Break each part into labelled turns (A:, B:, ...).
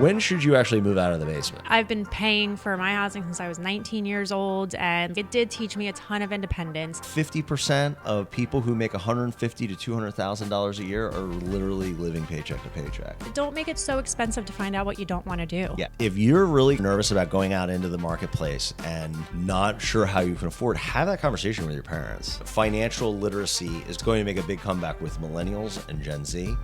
A: When should you actually move out of the basement?
B: I've been paying for my housing since I was 19 years old, and it did teach me a ton of independence.
A: 50% of people who make $150,000 to $200,000 a year are literally living paycheck to paycheck.
B: Don't make it so expensive to find out what you don't want to do.
A: Yeah, if you're really nervous about going out into the marketplace and not sure how you can afford, have that conversation with your parents. Financial literacy is going to make a big comeback with millennials and Gen Z.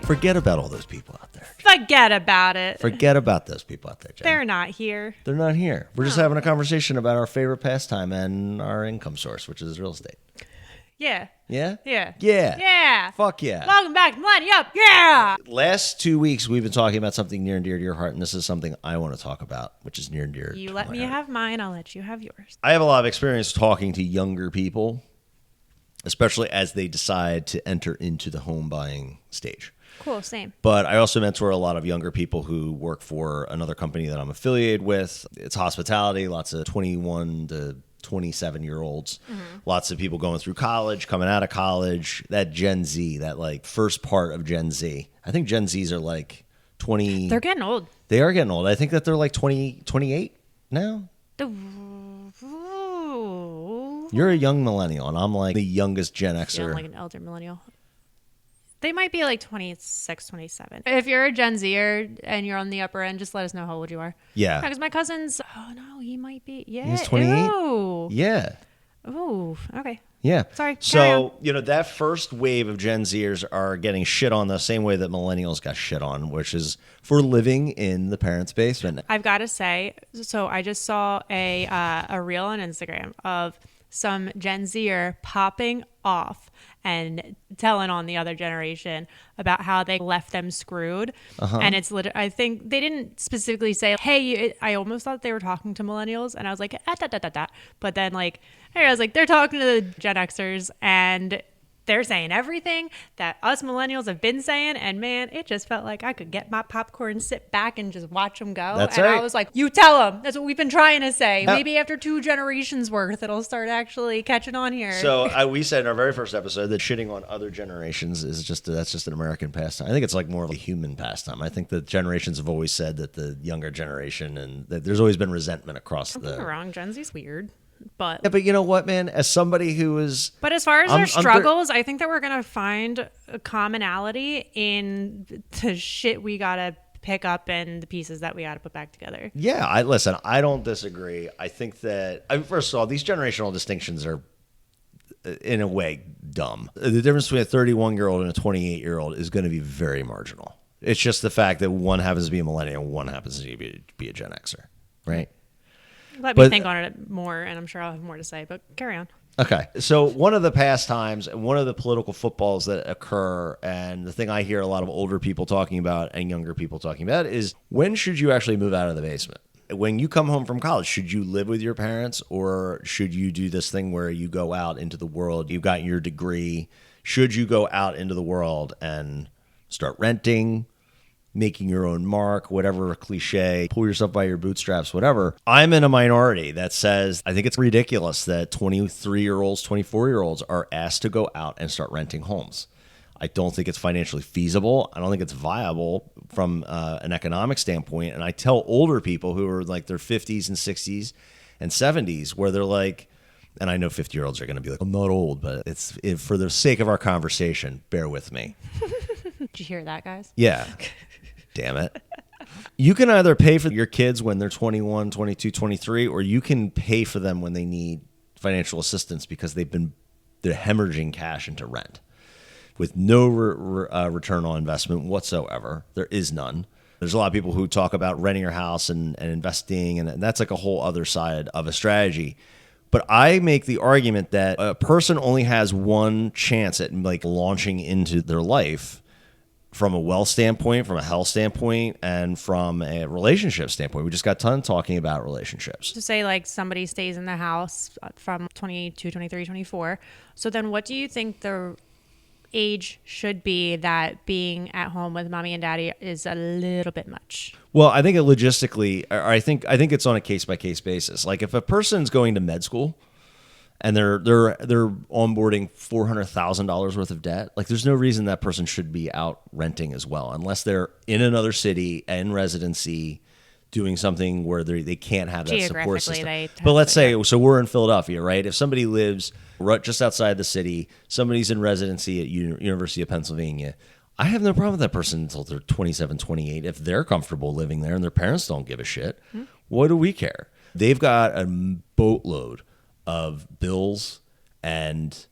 A: Forget about all those people out there.
B: Forget about it.
A: Forget about those people out there, Jen.
B: They're not here.
A: They're not here. We're just having a conversation about our favorite pastime and our income source, which is real estate.
B: Yeah.
A: Yeah?
B: Yeah.
A: Yeah.
B: Yeah.
A: Fuck yeah.
B: Welcome back to Millennium Up. Yeah.
A: Last 2 weeks, we've been talking about something near and dear to your heart, and this is something I want to talk about, which is near and dear
B: You
A: to
B: let
A: my
B: me
A: heart.
B: have mine. I'll let you have yours.
A: I have a lot of experience talking to younger people, especially as they decide to enter into the home buying stage.
B: Cool. Same.
A: But I also mentor a lot of younger people who work for another company that I'm affiliated with. It's hospitality, lots of 21 to 27-year-olds, lots of people going through college, coming out of college, that Gen Z, that like first part of Gen Z. I think Gen Zs are like 20.
B: They're getting old.
A: They are getting old. I think that they're like 20, 28 now.
B: Ooh.
A: You're a young millennial, and I'm like the youngest Gen
B: Yeah,
A: Xer.
B: I'm like an elder millennial. They might be like 26, 27. If you're a Gen Zer and you're on the upper end, just let us know how old you are.
A: Yeah.
B: Because my cousin's, oh no, he might be. Yeah.
A: He's 28?
B: Ew.
A: Yeah.
B: Ooh, okay.
A: Yeah.
B: Sorry, carry
A: So, that first wave of Gen Zers are getting shit on the same way that millennials got shit on, which is for living in the parents' basement.
B: I've got to say, so I just saw a reel on Instagram of some Gen Zer popping off and telling on the other generation about how they left them screwed. And it's I think they didn't specifically say, hey, I almost thought they were talking to millennials. And I was like, but then I was like, they're talking to the Gen Xers and they're saying everything that us millennials have been saying. And man, it just felt like I could get my popcorn, sit back and just watch them go.
A: That's
B: and
A: right.
B: I was like, you tell them. That's what we've been trying to say.
A: Yep.
B: Maybe after 2 generations worth, it'll start actually catching on here.
A: So we said in our very first episode that shitting on other generations is that's just an American pastime. I think it's like more of a human pastime. I think the generations have always said that the younger generation and that there's always been resentment across
B: I'm
A: the...
B: not wrong. Gen Z's weird. But
A: Yeah, but you know what, man? As somebody who is...
B: But as far as
A: I'm-
B: our
A: I'm
B: struggles, I think that we're going to find a commonality in the shit we got to pick up and the pieces that we got to put back together.
A: Yeah, I don't disagree. I think that, first of all, these generational distinctions are, in a way, dumb. The difference between a 31-year-old and a 28-year-old is going to be very marginal. It's just the fact that one happens to be a millennial and one happens to be a Gen Xer, right?
B: Let me
A: But-
B: think on it more, and I'm sure I'll have more to say, but carry on.
A: Okay. So one of the pastimes and one of the political footballs that occur, and the thing I hear a lot of older people talking about and younger people talking about is, when should you actually move out of the basement? When you come home from college, should you live with your parents, or should you do this thing where you go out into the world, you've got your degree, should you go out into the world and start renting, making your own mark, whatever cliche, pull yourself by your bootstraps, whatever. I'm in a minority that says, I think it's ridiculous that 23-year-olds, 24-year-olds are asked to go out and start renting homes. I don't think it's financially feasible. I don't think it's viable from an economic standpoint. And I tell older people who are like their 50s and 60s and 70s, where they're like, and I know 50-year-olds are going to be like, I'm not old, but for the sake of our conversation, bear with me.
B: Did you hear that, guys?
A: Yeah. Damn it. You can either pay for your kids when they're 21, 22, 23, or you can pay for them when they need financial assistance because they're hemorrhaging cash into rent with no return on investment whatsoever. There is none. There's a lot of people who talk about renting your house and investing, and that's like a whole other side of a strategy. But I make the argument that a person only has one chance at like launching into their life from a wealth standpoint, from a health standpoint, and from a relationship standpoint. We just got done talking about relationships.
B: To say like somebody stays in the house from 22, 23, 24. So then what do you think the age should be that being at home with mommy and daddy is a little bit much?
A: Well, I think it logistically, I think it's on a case-by-case basis. Like if a person's going to med school and they're onboarding $400,000 worth of debt. Like, there's no reason that person should be out renting as well, unless they're in another city in residency doing something where they can't have that support system. But let's say, so we're in Philadelphia, right? If somebody lives right just outside the city, somebody's in residency at University of Pennsylvania, I have no problem with that person until they're 27, 28. If they're comfortable living there and their parents don't give a shit, what do we care? They've got a boatload of bills and,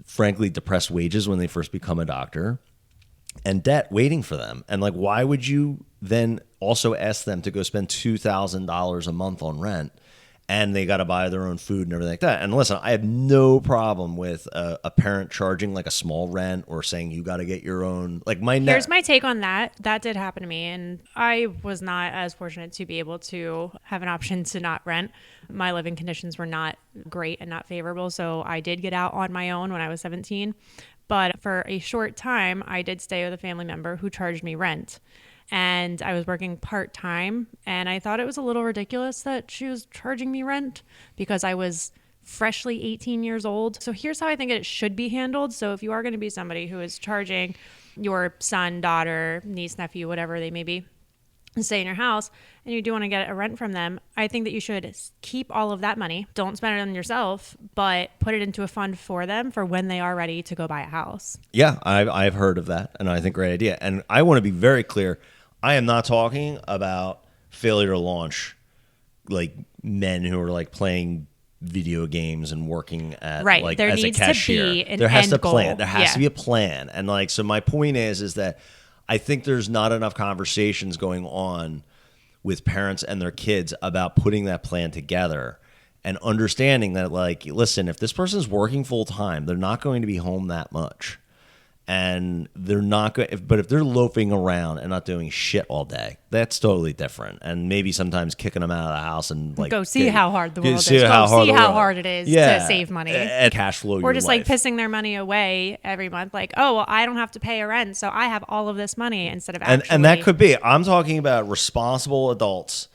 A: frankly, depressed wages when they first become a doctor and debt waiting for them. And like, why would you then also ask them to go spend $2,000 a month on rent, and they got to buy their own food and everything like that? And listen, I have no problem with a parent charging like a small rent or saying you got to get your own. Like,
B: here's my take on that. That did happen to me, and I was not as fortunate to be able to have an option to not rent. My living conditions were not great and not favorable, so I did get out on my own when I was 17. But for a short time, I did stay with a family member who charged me rent. And I was working part-time, and I thought it was a little ridiculous that she was charging me rent because I was freshly 18 years old. So here's how I think it should be handled. So if you are going to be somebody who is charging your son, daughter, niece, nephew, whatever they may be, and stay in your house, and you do want to get a rent from them, I think that you should keep all of that money. Don't spend it on yourself, but put it into a fund for them for when they are ready to go buy a house.
A: Yeah, I've heard of that, and I think great idea. And I want to be very clear. I am not talking about failure to launch, like men who are like playing video games and working at like
B: there
A: as
B: needs
A: a cashier.
B: To be an
A: there has
B: end
A: to
B: goal.
A: plan. There has to be a plan. And like, so my point is that I think there's not enough conversations going on with parents and their kids about putting that plan together and understanding that, like, listen, if this person's working full time, they're not going to be home that much. And they're not going, but if they're loafing around and not doing shit all day, that's totally different. And maybe sometimes kicking them out of the house and like
B: go see how hard the world is.
A: Go see how
B: hard it is to save money
A: and cash flow.
B: Or just like pissing their money away every month. Like, oh, well, I don't have to pay a rent, so I have all of this money instead of actually.
A: And that could be. I'm talking about responsible adults.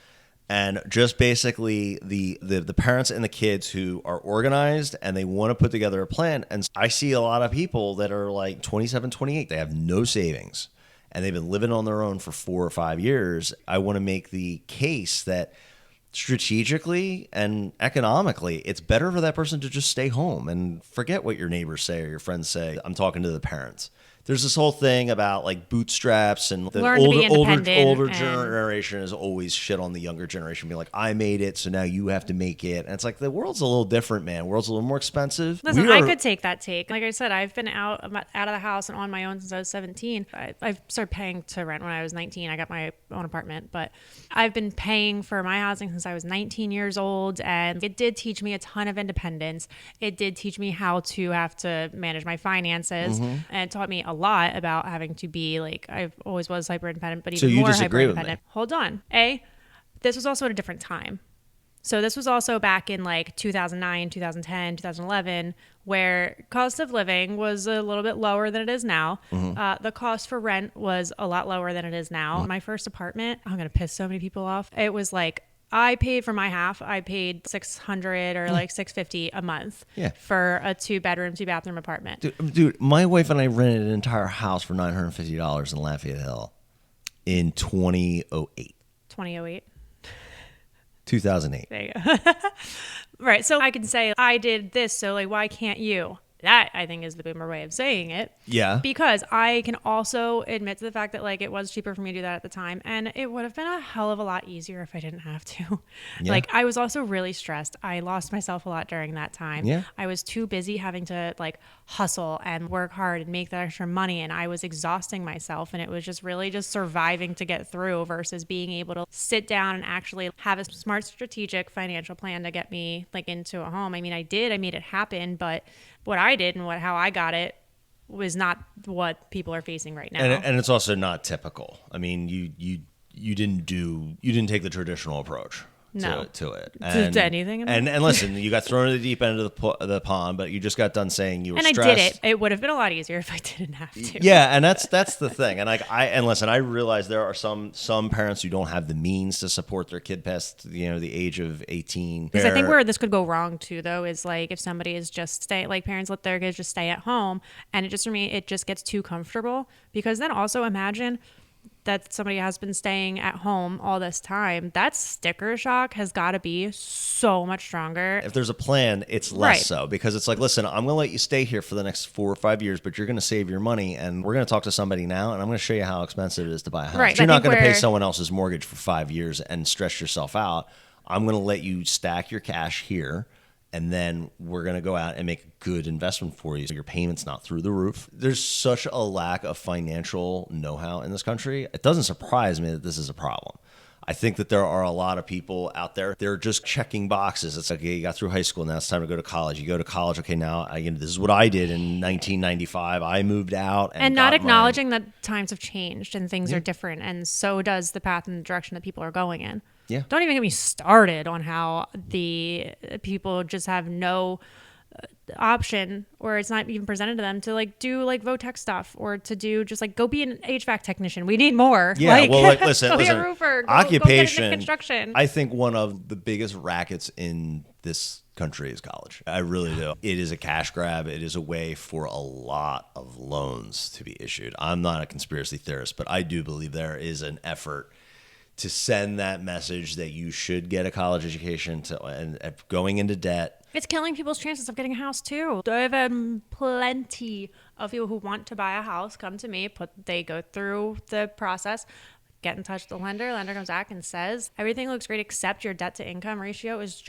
A: And just basically the parents and the kids who are organized and they want to put together a plan. And I see a lot of people that are like 27, 28. They have no savings and they've been living on their own for 4 or 5 years. I want to make the case that strategically and economically, it's better for that person to just stay home and forget what your neighbors say or your friends say. I'm talking to the parents. There's this whole thing about like bootstraps and the older generation is always shit on the younger generation, being like, I made it, so now you have to make it. And it's like, the world's a little different, man. The world's a little more expensive.
B: Listen, I could take that take. Like I said, I've been out of the house and on my own since I was 17. I started paying to rent when I was 19. I got my own apartment, but I've been paying for my housing since I was 19 years old. And it did teach me a ton of independence. It did teach me how to have to manage my finances. And it taught me a lot about having to be like, I always was hyper independent, but even more hyper independent. Hold on. This was also at a different time. So this was also back in like 2009, 2010, 2011, where cost of living was a little bit lower than it is now. The cost for rent was a lot lower than it is now. My first apartment, I'm going to piss so many people off. It was like, I paid for my half. I paid $600 or like $650 a month for a 2-bedroom, 2-bathroom apartment.
A: Dude, my wife and I rented an entire house for $950 in Lafayette Hill in 2008.
B: 2008.
A: 2008.
B: There you go. Right. So I can say I did this. So like, why can't you? That, I think, is the boomer way of saying it.
A: Yeah.
B: Because I can also admit to the fact that, like, it was cheaper for me to do that at the time. And it would have been a hell of a lot easier if I didn't have to. Yeah. Like, I was also really stressed. I lost myself a lot during that time.
A: Yeah.
B: I was too busy having to, like, hustle and work hard and make that extra money. And I was exhausting myself. And it was just really just surviving to get through versus being able to sit down and actually have a smart, strategic financial plan to get me, like, into a home. I mean, I did. I made it happen. But what I did and how I got it was not what people are facing right now.
A: And it's also not typical. I mean, you didn't take the traditional approach.
B: No.
A: to it.
B: To anything in
A: And listen, you got thrown in the deep end of the pond, but you just got done saying you were
B: and
A: stressed.
B: I did it. It would have been a lot easier if I didn't have to.
A: Yeah, and that's the thing. And listen, I realize there are some parents who don't have the means to support their kid past the age of 18.
B: Because I think where this could go wrong too, though, is like if somebody is just parents let their kids just stay at home, and for me it just gets too comfortable. Because then also imagine that somebody has been staying at home all this time. That sticker shock has got to be so much stronger.
A: If there's a plan, it's less so, because it's like, listen, I'm going to let you stay here for the next 4 or 5 years, but you're going to save your money, and we're going to talk to somebody now, and I'm going to show you how expensive it is to buy a house.
B: Right.
A: You're not going to pay someone else's mortgage for 5 years and stress yourself out. I'm going to let you stack your cash here, and then we're going to go out and make a good investment for you so your payment's not through the roof. There's such a lack of financial know-how in this country. It doesn't surprise me that this is a problem. I think that there are a lot of people out there, they're just checking boxes. It's like, okay, you got through high school, now it's time to go to college. You go to college, okay, now this is what I did in 1995. I moved out. And
B: not acknowledging that times have changed and things are different, and so does the path and the direction that people are going in.
A: Yeah.
B: Don't even get me started on how the people just have no option, or it's not even presented to them to do vote tech stuff, or to do just go be an HVAC technician. We need more.
A: Yeah, listen,
B: go be a roofer.
A: Occupation.
B: Go get into construction.
A: I think one of the biggest rackets in this country is college. I really do. It is a cash grab. It is a way for a lot of loans to be issued. I'm not a conspiracy theorist, but I do believe there is an effort to send that message that you should get a college education and going into debt.
B: It's killing people's chances of getting a house too. I've had plenty of people who want to buy a house come to me, they go through the process, get in touch with the lender comes back and says, everything looks great except your debt to income ratio is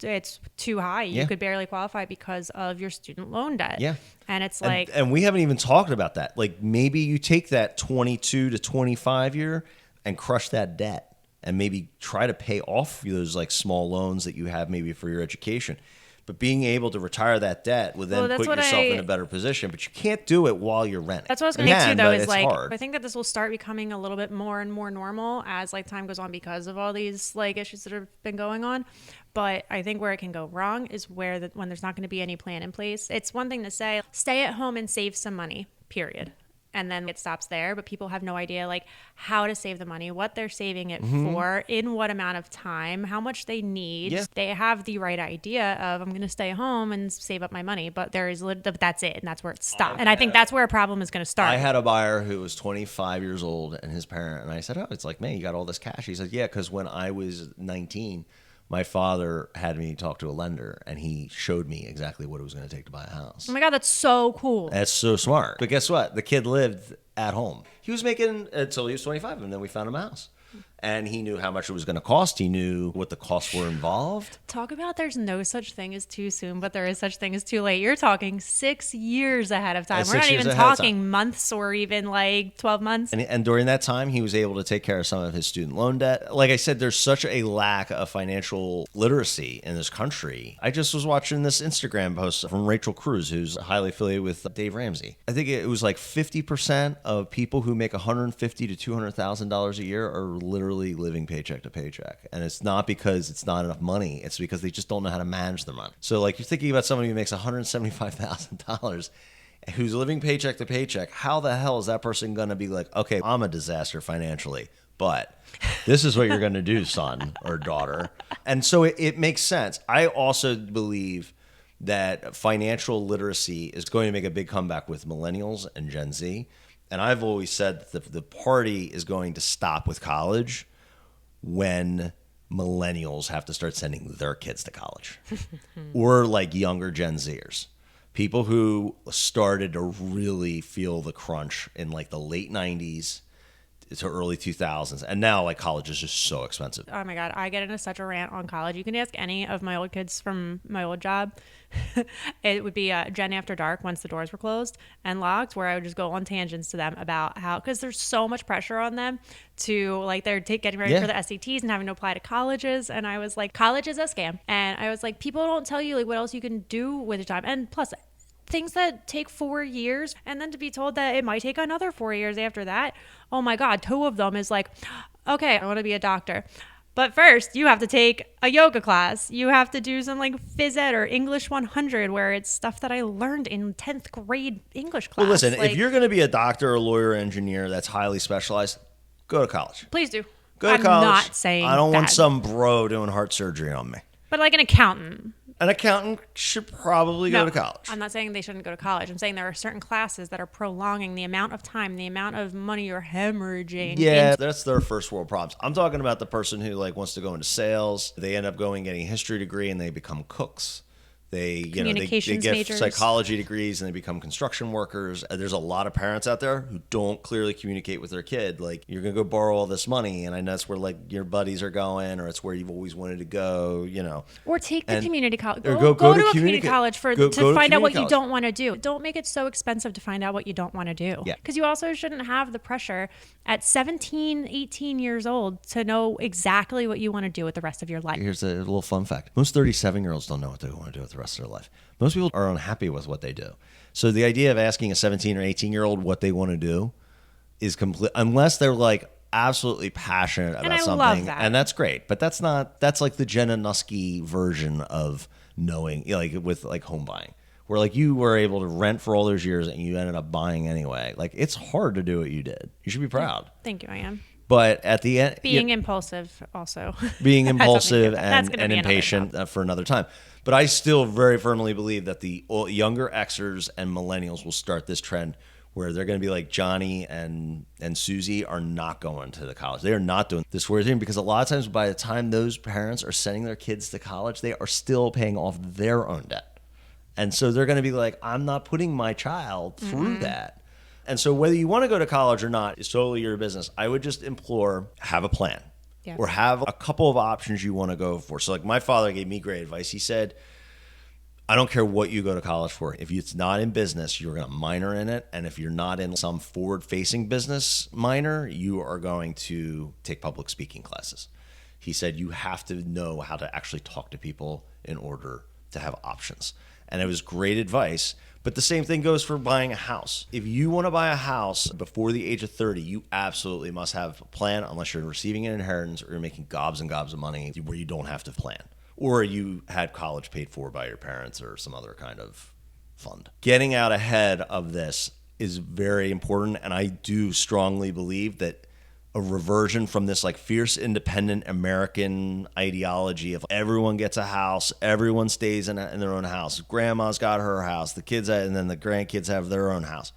B: it's too high. You could barely qualify because of your student loan debt.
A: Yeah.
B: And it's
A: and we haven't even talked about that. Maybe you take that 22 to 25 year and crush that debt and maybe try to pay off those small loans that you have maybe for your education. But being able to retire that debt would then put yourself in a better position. But you can't do it while you're renting.
B: That's what I was going to get to, though, is
A: hard.
B: I think that this will start becoming a little bit more and more normal as time goes on because of all these issues that have been going on. But I think where it can go wrong is when there's not going to be any plan in place. It's one thing to say, stay at home and save some money, period. And then it stops there, but people have no idea how to save the money, what they're saving it for, in what amount of time, how much they need. Yeah. They have the right idea of, I'm going to stay home and save up my money, but that's it, and that's where it stops. And I think that's where a problem is going to start.
A: I had a buyer who was 25 years old and his parent, and I said, oh, it's man, you got all this cash. He said, yeah, because when I was 19, my father had me talk to a lender, and he showed me exactly what it was going to take to buy a house.
B: Oh my God, that's so cool.
A: That's so smart. But guess what? The kid lived at home. He was making until he was 25, and then we found him a house. And he knew how much it was going to cost. He knew what the costs were involved.
B: Talk about there's no such thing as too soon, but there is such thing as too late. You're talking 6 years ahead of time. We're not even talking months or even 12 months.
A: And during that time, he was able to take care of some of his student loan debt. Like I said, there's such a lack of financial literacy in this country. I just was watching this Instagram post from Rachel Cruz, who's highly affiliated with Dave Ramsey. I think it was 50% of people who make $150,000 to $200,000 a year are literally living paycheck to paycheck. And it's not because it's not enough money. It's because they just don't know how to manage their money. So you're thinking about somebody who makes $175,000 who's living paycheck to paycheck. How the hell is that person going to be okay, I'm a disaster financially, but this is what you're going to do, son or daughter. And so it makes sense. I also believe that financial literacy is going to make a big comeback with millennials and Gen Z. And I've always said that the party is going to stop with college when millennials have to start sending their kids to college. Or younger Gen Zers. People who started to really feel the crunch in the late 90s to early 2000s. And now college is just so expensive.
B: Oh my God, I get into such a rant on college. You can ask any of my old kids from my old job. It would be Jen After Dark once the doors were closed and locked, where I would just go on tangents to them about how, because there's so much pressure on them to they're getting ready for the SATs and having to apply to colleges. And I was like, college is a scam. And I was like, people don't tell you what else you can do with your time. And plus, things that take 4 years, and then to be told that it might take another 4 years after that. Oh my God, 2 of them is okay, I want to be a doctor. But first, you have to take a yoga class. You have to do some like phys ed or English 100, where it's stuff that I learned in 10th grade English class.
A: Well, listen, if you're going to be a doctor, a lawyer, or engineer that's highly specialized, go to college.
B: Please do.
A: Go to college.
B: I'm not saying
A: I don't want
B: bad.
A: some bro doing heart surgery on me.
B: But like an accountant.
A: An accountant should probably go to college.
B: I'm not saying they shouldn't go to college. I'm saying there are certain classes that are prolonging the amount of time, the amount of money you're hemorrhaging.
A: Yeah, that's their first world problems. I'm talking about the person who like wants to go into sales. They end up getting a history degree and they become cooks. They get
B: majors.
A: psychology degrees and they become construction workers. There's a lot of parents out there who don't clearly communicate with their kid. Like, you're going to go borrow all this money, and I know that's where like your buddies are going, or it's where you've always wanted to go,
B: Or take the community college.
A: Go
B: to a community college to find out what you don't want to do. Don't make it so expensive to find out what you don't want to do.
A: Yeah.
B: Because you also shouldn't have the pressure at 17, 18 years old to know exactly what you want to do with the rest of your life.
A: Here's a little fun fact. Most 37-year-olds don't know what they want to do with the rest of their life. Most people are unhappy with what they do. So the idea of asking a 17 or 18-year-old what they want to do is complete, unless they're like absolutely passionate about something.
B: Love that.
A: And that's great. But that's like the Jenna Nusky version of knowing, like with like home buying, where like you were able to rent for all those years and you ended up buying anyway. Like, it's hard to do what you did. You should be proud.
B: Thank you, I am.
A: But at the end,
B: being impulsive also.
A: Being impulsive
B: and
A: impatient for another time. But I still very firmly believe that the younger Xers and millennials will start this trend where they're going to be like Johnny and Susie are not going to the college. They are not doing this weird thing, because a lot of times by the time those parents are sending their kids to college, they are still paying off their own debt. And so they're going to be like, I'm not putting my child through that. And so whether you want to go to college or not is totally your business. I would just implore, have a plan. Yeah. Or have a couple of options you want to go for. So like my father gave me great advice. He said, I don't care what you go to college for. If it's not in business, you're going to minor in it. And if you're not in some forward-facing business minor, you are going to take public speaking classes. He said you have to know how to actually talk to people in order to have options. And it was great advice. But the same thing goes for buying a house. If you want to buy a house before the age of 30, you absolutely must have a plan, unless you're receiving an inheritance or you're making gobs and gobs of money where you don't have to plan. Or you had college paid for by your parents or some other kind of fund. Getting out ahead of this is very important, and I do strongly believe that a reversion from this like fierce independent American ideology of everyone gets a house, everyone stays in their own house, grandma's got her house, the kids and then the grandkids have their own house,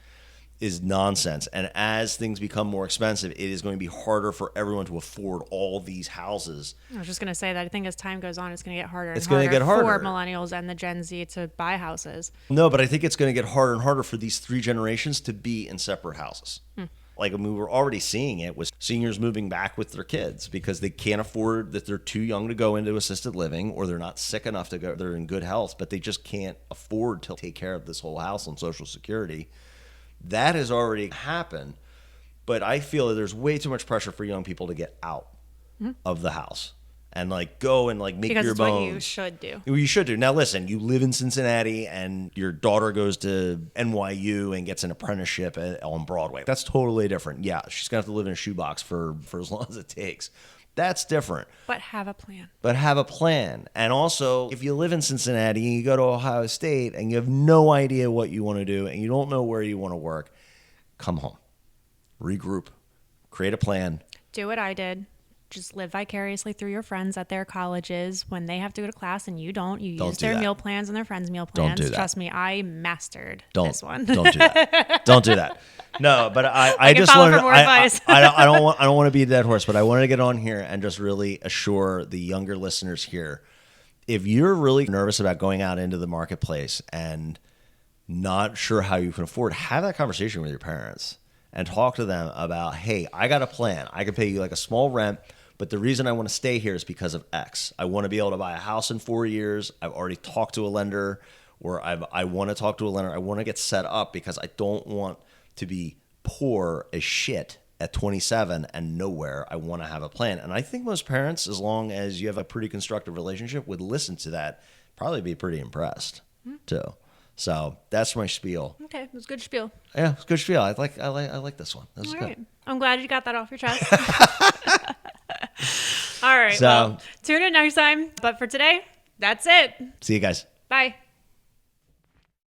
A: is nonsense. And as things become more expensive, it is going to be harder for everyone to afford all these houses.
B: I was just going to say that I think as time goes on, it's going to get harder and
A: harder
B: for millennials and the Gen Z to buy houses.
A: No, but I think it's going to get harder and harder for these three generations to be in separate houses. Like, we were already seeing it with seniors moving back with their kids because they can't afford, that they're too young to go into assisted living, or they're not sick enough to go, they're in good health, but they just can't afford to take care of this whole house on Social Security. That has already happened, but I feel that there's way too much pressure for young people to get out of the house and like go and like make
B: because
A: your
B: it's
A: bones.
B: what you should do.
A: You should do. Now listen, you live in Cincinnati and your daughter goes to NYU and gets an apprenticeship on Broadway. That's totally different. Yeah, she's gonna have to live in a shoebox for as long as it takes. That's different.
B: But have a plan.
A: And also, if you live in Cincinnati and you go to Ohio State and you have no idea what you want to do and you don't know where you want to work, come home. Regroup. Create a plan.
B: Do what I did. Just live vicariously through your friends at their colleges when they have to go to class and you don't. You use their meal plans and their friends' meal plans.
A: Don't do that.
B: Trust me, I mastered this one.
A: Don't do that. Don't do that. No, but I just
B: wanted
A: wanted.
B: more advice.
A: I don't want to be a dead horse, but I wanted to get on here and just really assure the younger listeners here: if you're really nervous about going out into the marketplace and not sure how you can afford, have that conversation with your parents and talk to them about, hey, I got a plan. I can pay you like a small rent, but the reason I want to stay here is because of X. I want to be able to buy a house in 4 years. I've already talked to a lender, or I want to talk to a lender. I want to get set up because I don't want to be poor as shit at 27 and nowhere. I want to have a plan. And I think most parents, as long as you have a pretty constructive relationship, would listen to that, probably be pretty impressed too. So that's my spiel.
B: Okay, it was a good spiel.
A: Yeah, it's a good spiel. I like this one. That was
B: All
A: good.
B: right. I'm glad you got that off your chest. All right.
A: So-
B: Well, tune in next time. But for today, that's it.
A: See you guys.
B: Bye.